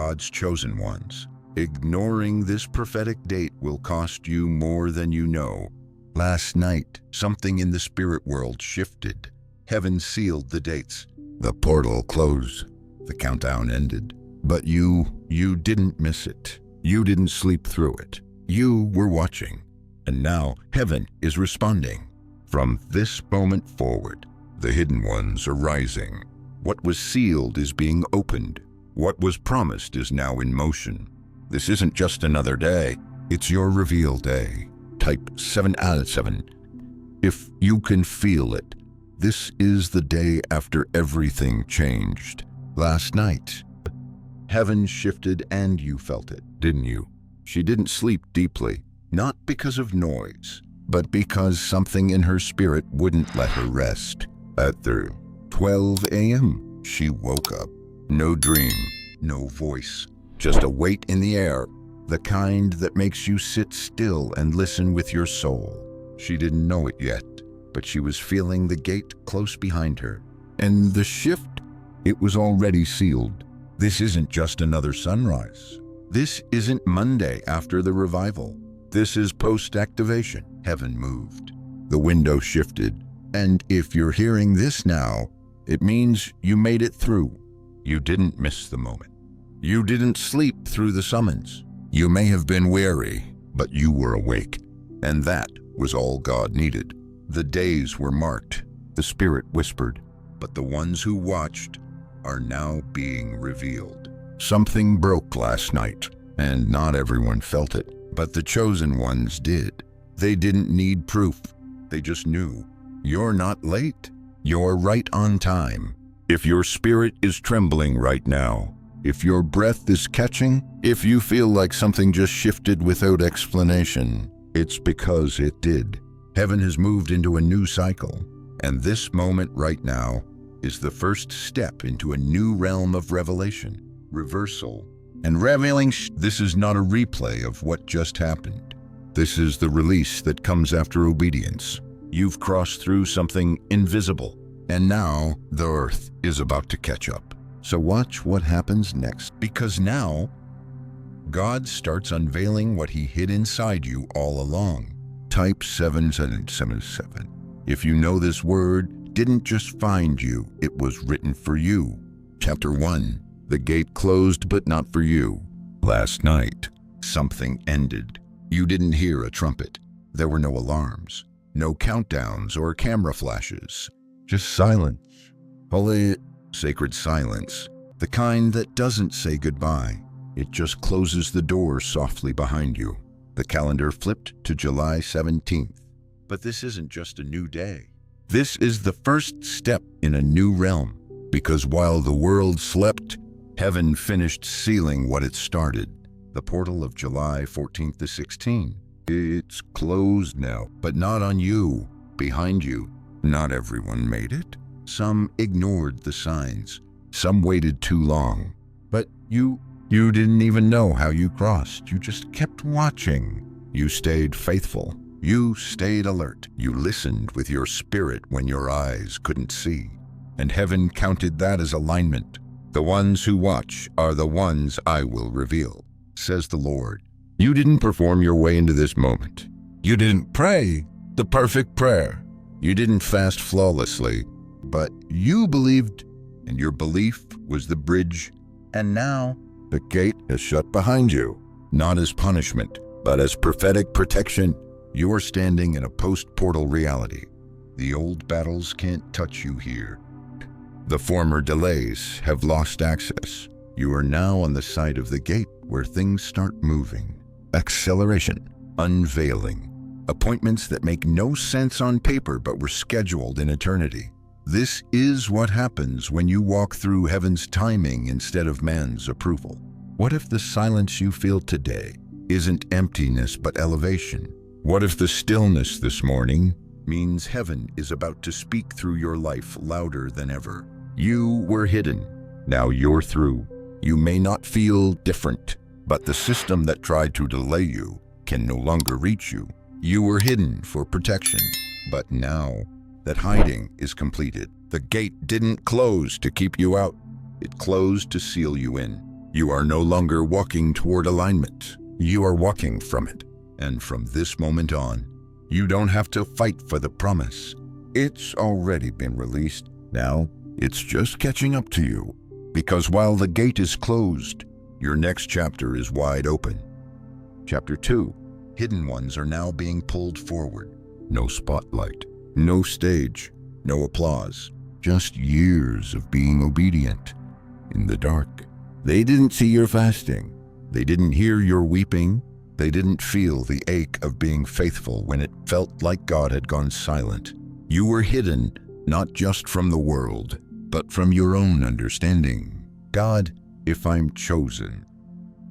God's chosen ones. Ignoring this prophetic date will cost you more than you know. Last night, something in the spirit world shifted. Heaven sealed the dates. The portal closed. The countdown ended. But you didn't miss it. You didn't sleep through it. You were watching. And now heaven is responding. From this moment forward, the hidden ones are rising. What was sealed is being opened. What was promised is now in motion. This isn't just another day. It's your reveal day. Type 7 out of 7. If you can feel it, this is the day after everything changed. Last night, heaven shifted and you felt it, didn't you? She didn't sleep deeply, not because of noise, but because something in her spirit wouldn't let her rest. At 12 a.m., she woke up. No dream, no voice, just a weight in the air, the kind that makes you sit still and listen with your soul. She didn't know it yet, but she was feeling the gate close behind her. And the shift, it was already sealed. This isn't just another sunrise. This isn't Monday after the revival. This is post-activation. Heaven moved. The window shifted. And if you're hearing this now, it means you made it through. You didn't miss the moment. You didn't sleep through the summons. You may have been weary, but you were awake. And that was all God needed. The days were marked. The Spirit whispered. But the ones who watched are now being revealed. Something broke last night, and not everyone felt it. But the chosen ones did. They didn't need proof. They just knew. You're not late. You're right on time. If your spirit is trembling right now, if your breath is catching, if you feel like something just shifted without explanation, it's because it did. Heaven has moved into a new cycle, and this moment right now is the first step into a new realm of revelation, reversal, and revealing. This is not a replay of what just happened. This is the release that comes after obedience. You've crossed through something invisible, and now the earth is about to catch up. So watch what happens next, because now God starts unveiling what he hid inside you all along. Type 777. If you know this word didn't just find you, it was written for you. Chapter 1. The gate closed, but not for you. Last night, something ended. You didn't hear a trumpet. There were no alarms, no countdowns or camera flashes. Just silence. Holy, sacred silence. The kind that doesn't say goodbye. It just closes the door softly behind you. The calendar flipped to July 17th. But this isn't just a new day. This is the first step in a new realm. Because while the world slept, heaven finished sealing what it started. The portal of July 14th to 16th. It's closed now, but not on you. Behind you. Not everyone made it. Some ignored the signs. Some waited too long. But you didn't even know how you crossed. You just kept watching. You stayed faithful. You stayed alert. You listened with your spirit when your eyes couldn't see. And heaven counted that as alignment. The ones who watch are the ones I will reveal, says the Lord. You didn't perform your way into this moment. You didn't pray the perfect prayer. You didn't fast flawlessly, but you believed, and your belief was the bridge. And now the gate is shut behind you, not as punishment, but as prophetic protection. You are standing in a post-portal reality. The old battles can't touch you here. The former delays have lost access. You are now on the side of the gate where things start moving. Acceleration, unveiling. Appointments that make no sense on paper but were scheduled in eternity. This is what happens when you walk through heaven's timing instead of man's approval. What if the silence you feel today isn't emptiness but elevation? What if the stillness this morning means heaven is about to speak through your life louder than ever? You were hidden. Now you're through. You may not feel different, but the system that tried to delay you can no longer reach you. You were hidden for protection, but now that hiding is completed, the gate didn't close to keep you out. It closed to seal you in. You are no longer walking toward alignment. You are walking from it. And from this moment on, you don't have to fight for the promise. It's already been released. Now, it's just catching up to you. Because while the gate is closed, your next chapter is wide open. Chapter 2. Hidden ones are now being pulled forward. No spotlight, no stage, no applause. Just years of being obedient in the dark. They didn't see your fasting. They didn't hear your weeping. They didn't feel the ache of being faithful when it felt like God had gone silent. You were hidden, not just from the world, but from your own understanding. God, if I'm chosen,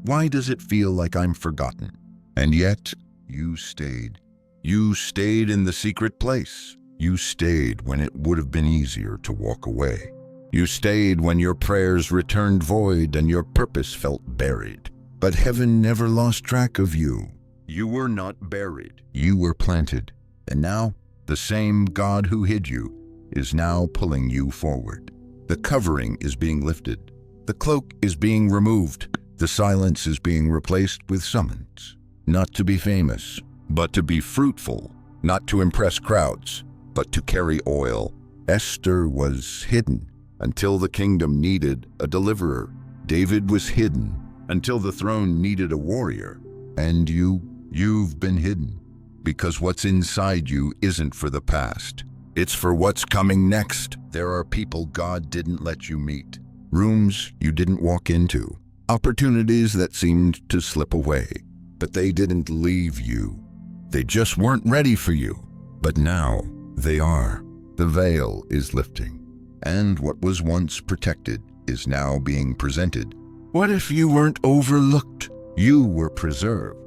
why does it feel like I'm forgotten? And yet, you stayed. You stayed in the secret place. You stayed when it would have been easier to walk away. You stayed when your prayers returned void and your purpose felt buried. But heaven never lost track of you. You were not buried. You were planted. And now, the same God who hid you is now pulling you forward. The covering is being lifted. The cloak is being removed. The silence is being replaced with summons. Not to be famous, but to be fruitful. Not to impress crowds, but to carry oil. Esther was hidden until the kingdom needed a deliverer. David was hidden until the throne needed a warrior. And you've been hidden because what's inside you isn't for the past. It's for what's coming next. There are people God didn't let you meet, rooms you didn't walk into, opportunities that seemed to slip away, but they didn't leave you. They just weren't ready for you. But now they are. The veil is lifting, and what was once protected is now being presented. What if you weren't overlooked? You were preserved.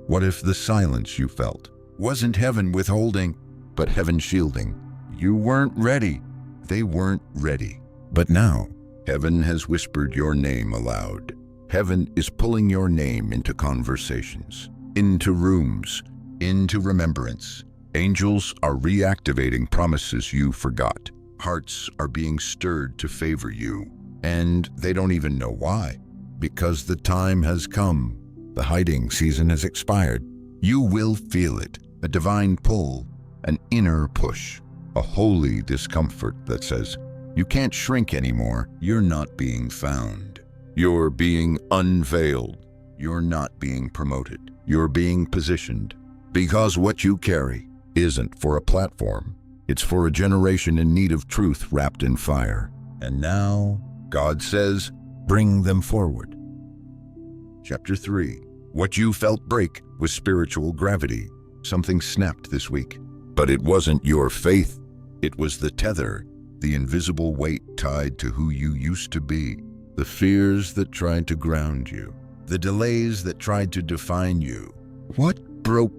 What if the silence you felt wasn't heaven withholding, but heaven shielding? You weren't ready. They weren't ready. But now, heaven has whispered your name aloud. Heaven is pulling your name into conversations, into rooms, into remembrance. Angels are reactivating promises you forgot. Hearts are being stirred to favor you, and they don't even know why. Because the time has come. The hiding season has expired. You will feel it, a divine pull, an inner push, a holy discomfort that says, you can't shrink anymore. You're not being found. You're being unveiled. You're not being promoted. You're being positioned. Because what you carry isn't for a platform. It's for a generation in need of truth wrapped in fire. And now, God says, bring them forward. Chapter 3. What you felt break was spiritual gravity. Something snapped this week. But it wasn't your faith. It was the tether, the invisible weight tied to who you used to be. The fears that tried to ground you. The delays that tried to define you. What broke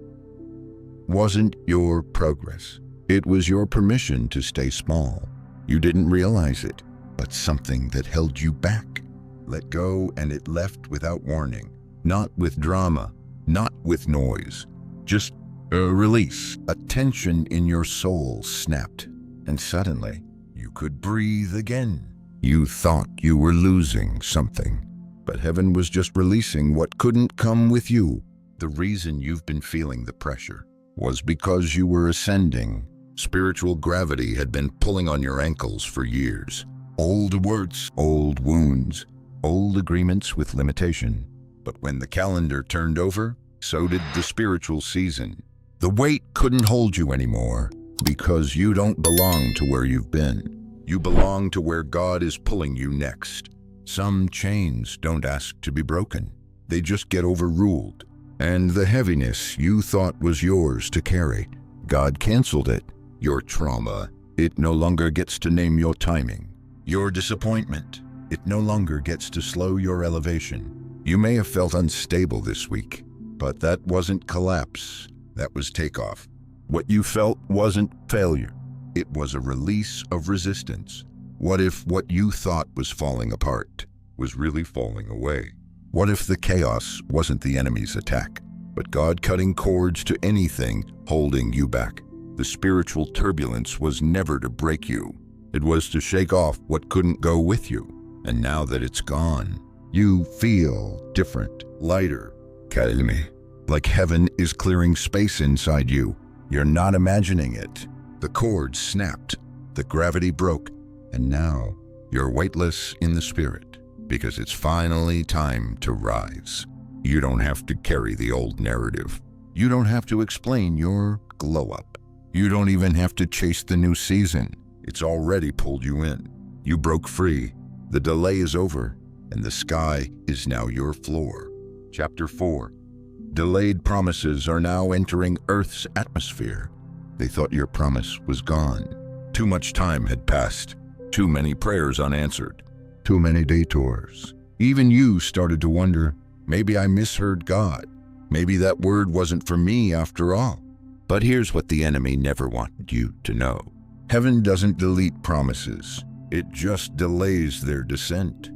wasn't your progress. It was your permission to stay small. You didn't realize it, but something that held you back. Let go, and it left without warning. Not with drama, not with noise. Just a release. A tension in your soul snapped, and suddenly you could breathe again. You thought you were losing something, but heaven was just releasing what couldn't come with you. The reason you've been feeling the pressure was because you were ascending. Spiritual gravity had been pulling on your ankles for years. Old words, old wounds, old agreements with limitation. But when the calendar turned over, so did the spiritual season. The weight couldn't hold you anymore because you don't belong to where you've been. You belong to where God is pulling you next. Some chains don't ask to be broken. They just get overruled. And the heaviness you thought was yours to carry, God canceled it. Your trauma, it no longer gets to name your timing. Your disappointment, it no longer gets to slow your elevation. You may have felt unstable this week, but that wasn't collapse. That was takeoff. What you felt wasn't failure. It was a release of resistance. What if what you thought was falling apart was really falling away? What if the chaos wasn't the enemy's attack, but God cutting cords to anything holding you back? The spiritual turbulence was never to break you. It was to shake off what couldn't go with you. And now that it's gone, You feel different, lighter, calme, like heaven is clearing space inside you. You're not imagining it. The cord snapped, the gravity broke, and now you're weightless in the spirit because it's finally time to rise. You don't have to carry the old narrative. You don't have to explain your glow up. You don't even have to chase the new season. It's already pulled you in. You broke free. The delay is over, and the sky is now your floor. Chapter 4. Delayed promises are now entering Earth's atmosphere. They thought your promise was gone. Too much time had passed. Too many prayers unanswered. Too many detours. Even you started to wonder, maybe I misheard God. Maybe that word wasn't for me after all. But here's what the enemy never wanted you to know. Heaven doesn't delete promises. It just delays their descent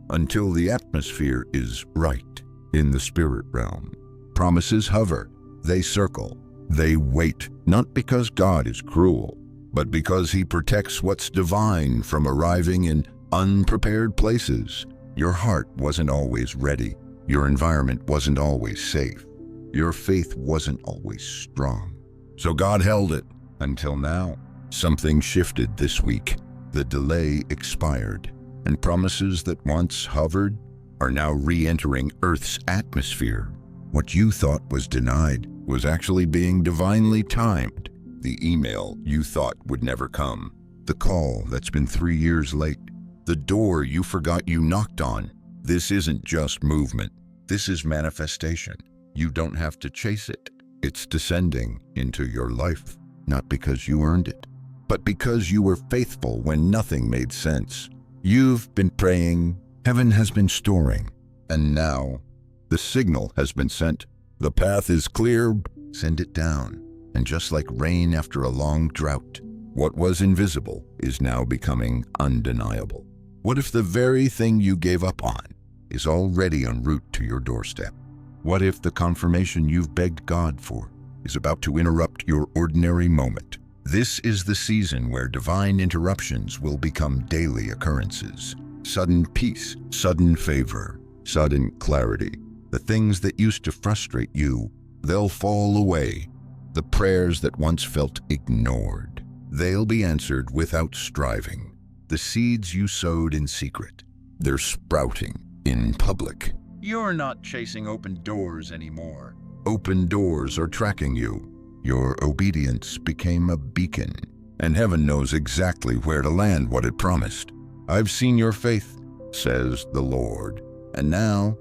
until the atmosphere is right in the spirit realm. Promises hover, they circle, they wait, not because God is cruel, but because he protects what's divine from arriving in unprepared places. Your heart wasn't always ready. Your environment wasn't always safe. Your faith wasn't always strong. So God held it until now. Something shifted this week. The delay expired, and promises that once hovered are now re-entering Earth's atmosphere. What you thought was denied was actually being divinely timed. The email you thought would never come. The call that's been 3 years late. The door you forgot you knocked on. This isn't just movement. This is manifestation. You don't have to chase it. It's descending into your life, not because you earned it, but because you were faithful when nothing made sense. You've been praying, heaven has been storing, and now the signal has been sent. The path is clear, send it down. And just like rain after a long drought, what was invisible is now becoming undeniable. What if the very thing you gave up on is already en route to your doorstep? What if the confirmation you've begged God for is about to interrupt your ordinary moment? This is the season where divine interruptions will become daily occurrences. Sudden peace, sudden favor, sudden clarity. The things that used to frustrate you, they'll fall away. The prayers that once felt ignored, they'll be answered without striving. The seeds you sowed in secret, they're sprouting in public. You're not chasing open doors anymore. Open doors are tracking you. Your obedience became a beacon, and heaven knows exactly where to land what it promised. I've seen your faith, says the Lord, and now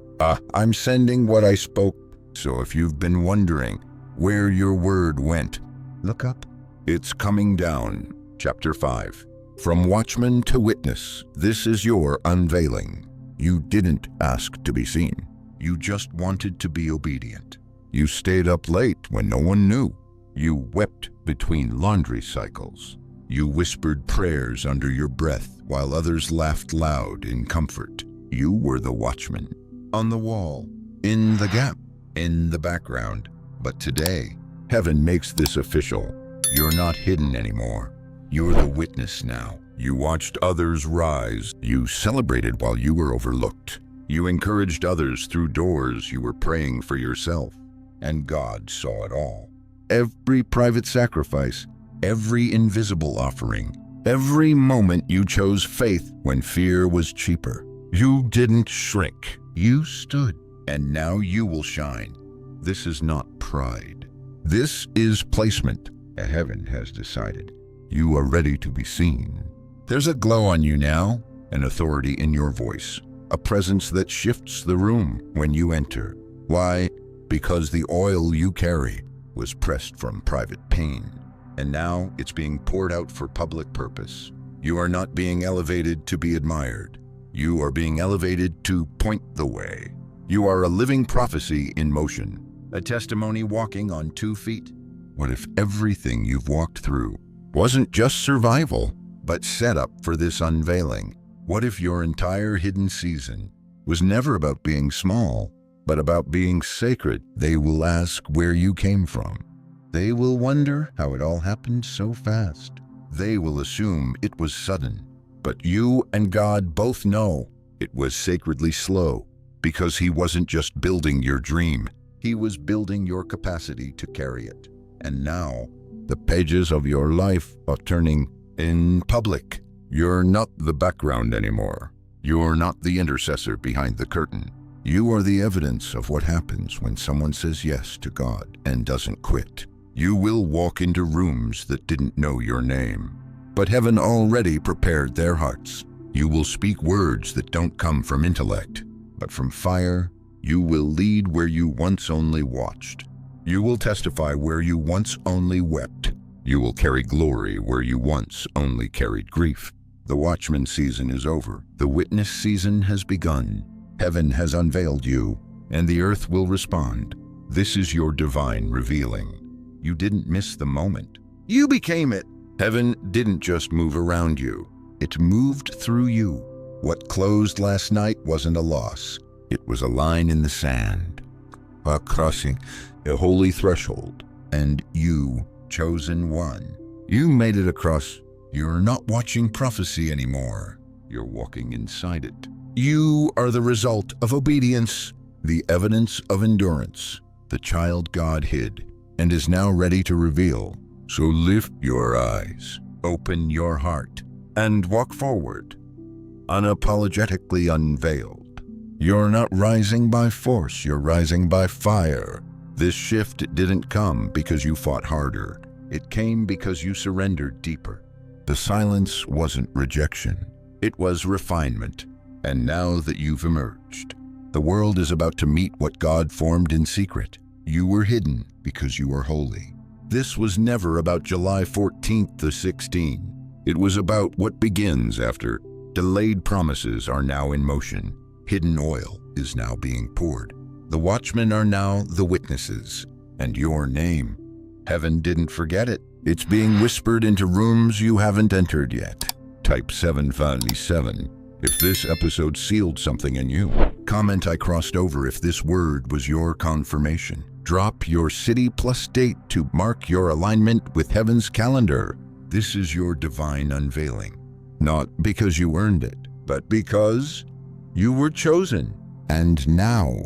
I'm sending what I spoke. So if you've been wondering where your word went, look up. It's coming down. Chapter 5. From watchman to witness, this is your unveiling. You didn't ask to be seen. You just wanted to be obedient. You stayed up late when no one knew. You wept between laundry cycles. You whispered prayers under your breath while others laughed loud in comfort. You were the watchman. On the wall, in the gap, in the background. But today, heaven makes this official. You're not hidden anymore. You're the witness now. You watched others rise. You celebrated while you were overlooked. You encouraged others through doors you were praying for yourself. And God saw it all. Every private sacrifice, every invisible offering, every moment you chose faith when fear was cheaper. You didn't shrink. You stood. And now you will shine. This is not pride. This is placement. Heaven has decided. You are ready to be seen. There's a glow on you now, an authority in your voice, a presence that shifts the room when you enter. Why? Because the oil you carry was pressed from private pain, and now it's being poured out for public purpose. You are not being elevated to be admired. You are being elevated to point the way. You are a living prophecy in motion, a testimony walking on 2 feet. What if everything you've walked through wasn't just survival, but set up for this unveiling? What if your entire hidden season was never about being small, but about being sacred? They will ask where you came from. They will wonder how it all happened so fast. They will assume it was sudden. But you and God both know It was sacredly slow, because he wasn't just building your dream, he was building your capacity to carry it. And now, the pages of your life are turning in public. You're not the background anymore. You're not the intercessor behind the curtain. You are the evidence of what happens when someone says yes to God and doesn't quit. You will walk into rooms that didn't know your name, but heaven already prepared their hearts. You will speak words that don't come from intellect, but from fire. You will lead where you once only watched. You will testify where you once only wept. You will carry glory where you once only carried grief. The Watchman season is over. The witness season has begun. Heaven has unveiled you, and the earth will respond. This is your divine revealing. You didn't miss the moment. You became it. Heaven didn't just move around you. It moved through you. What closed last night wasn't a loss. It was a line in the sand, a crossing, a holy threshold. And you, chosen one, you made it across. You're not watching prophecy anymore. You're walking inside it. You are the result of obedience, the evidence of endurance, the child God hid and is now ready to reveal. So lift your eyes, open your heart, and walk forward, unapologetically unveiled. You're not rising by force, you're rising by fire. This shift didn't come because you fought harder. It came because you surrendered deeper. The silence wasn't rejection, it was refinement. And now that you've emerged, the world is about to meet what God formed in secret. You were hidden because you were holy. This was never about July 14th to 16. It was about what begins after delayed promises are now in motion. Hidden oil is now being poured. The watchmen are now the witnesses. And your name, heaven didn't forget it. It's being whispered into rooms you haven't entered yet. Type 757 if this episode sealed something in you. Comment I crossed over if this word was your confirmation. Drop your city plus date to mark your alignment with heaven's calendar. This is your divine unveiling. Not because you earned it, but because you were chosen. And now,